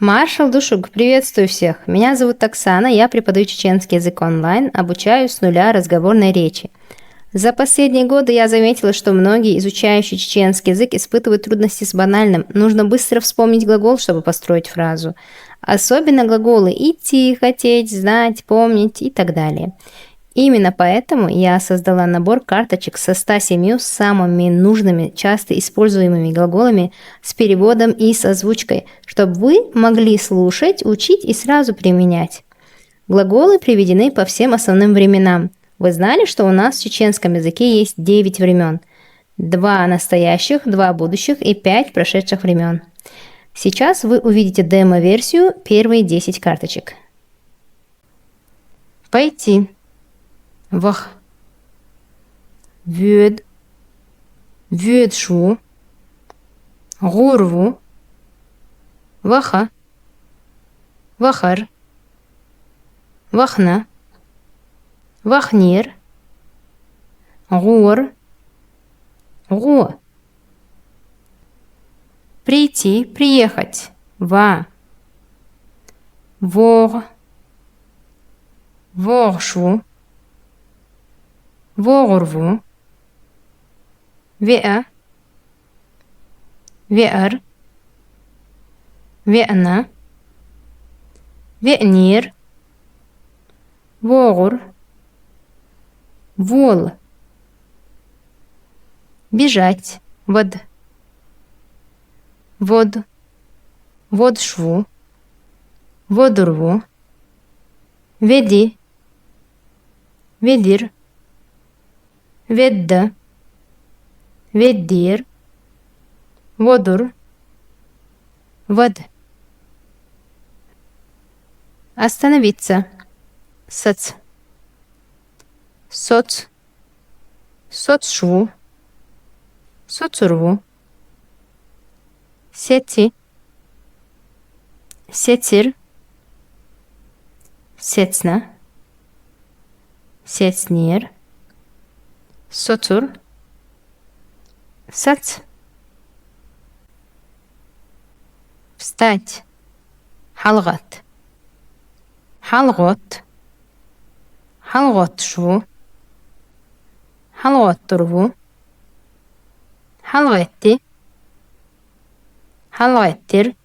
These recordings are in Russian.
Маршал Душук, приветствую всех. Меня зовут Оксана, я преподаю чеченский язык онлайн, обучаю с нуля разговорной речи. За последние годы я заметила, что многие, изучающие чеченский язык, испытывают трудности с банальным. Нужно быстро вспомнить глагол, чтобы построить фразу. Особенно глаголы идти, хотеть, знать, помнить и так далее. Именно поэтому я создала набор карточек со 107 самыми нужными, часто используемыми глаголами с переводом и с озвучкой, чтобы вы могли слушать, учить и сразу применять. Глаголы приведены по всем основным временам. Вы знали, что у нас в чеченском языке есть 9 времен? 2 настоящих, 2 будущих и 5 прошедших времен. Сейчас вы увидите демо-версию первые 10 карточек. Пойти. Вах. Вюд. Вюдшу. Гурву. Ваха. Вахар. Вахна. Вахнир. Гур. Гу. Прийти, приехать. Ва. Вор. Воршу. Ворву. Веа. Веар. Веана. Ве'нир. Вогур. Вол. Бежать. Вод. Вод. Водшву. Водурву. Веди. Ведир. Ведда. Веддир. Водур. Вод. Остановиться. Соц. Соц. Соцшву. Соцурву. Сети. Сетир. Сецна. Сецнир. Соцур. Сац. Встать. Халгат. Халгот. Халготшву. Халготтурву. Халгетти. Халгеттир.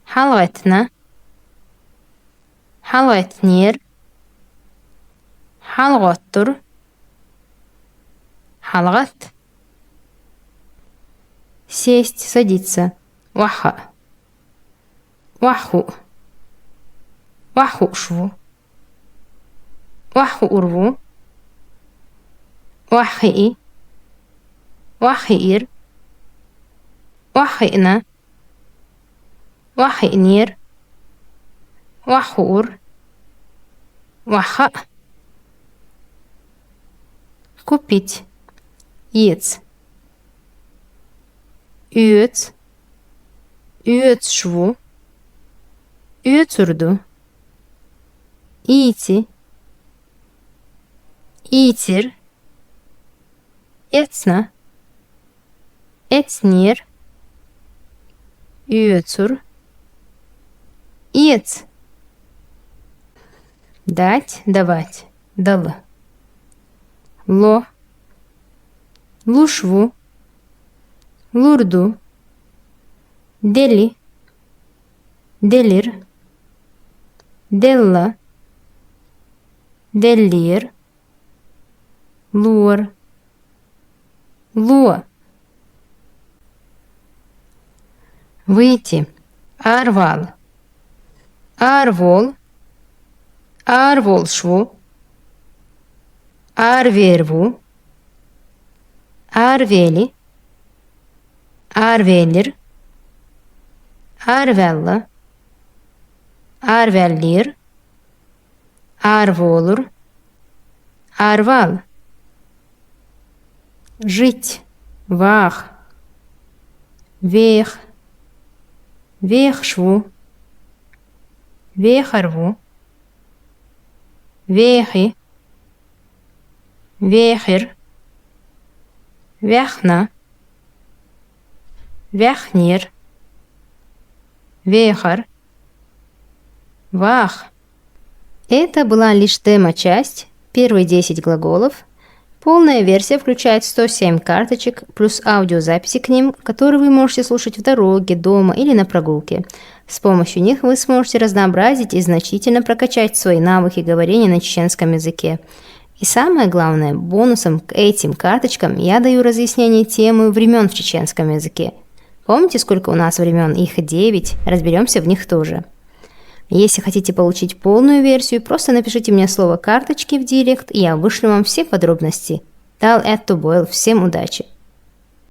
Халгетна. Халгетнир. Халготтур. Халгат. Сесть, садиться. Ваха. Ваху. Вахушву. Вахурву. Вахи. Вахир. Вахина. Вахинир. Вахур. Ваха. Купить. Ец. Üet. Üetшву. Üetsurdu. Ити. Итир. Эцна. Эцнир. Üetsur. Ец. Дать, давать. Дал. Ло. Лушву. Лурду. Дели. Делир. Делла. Деллир. Лур. Луа. Выйти. Арвал. Арвол. Арволшву. Арверву. Арвели. Арвелир. Арвелла. Арвеллир. Арволур. Арвал. Жить. Вах. Вех. Вехшву. Вехарву. Вехи. Вехир. Вяхна. Вяхнир. Вехар. Вах. Это была лишь демо-часть, первые 10 глаголов. Полная версия включает 107 карточек, плюс аудиозаписи к ним, которые вы можете слушать в дороге, дома или на прогулке. С помощью них вы сможете разнообразить и значительно прокачать свои навыки говорения на чеченском языке. И самое главное, бонусом к этим карточкам я даю разъяснение темы времен в чеченском языке. Помните, сколько у нас времен? Их 9, разберемся в них тоже. Если хотите получить полную версию, просто напишите мне слово «карточки» в директ, и я вышлю вам все подробности. Дал это Бойл. Всем удачи!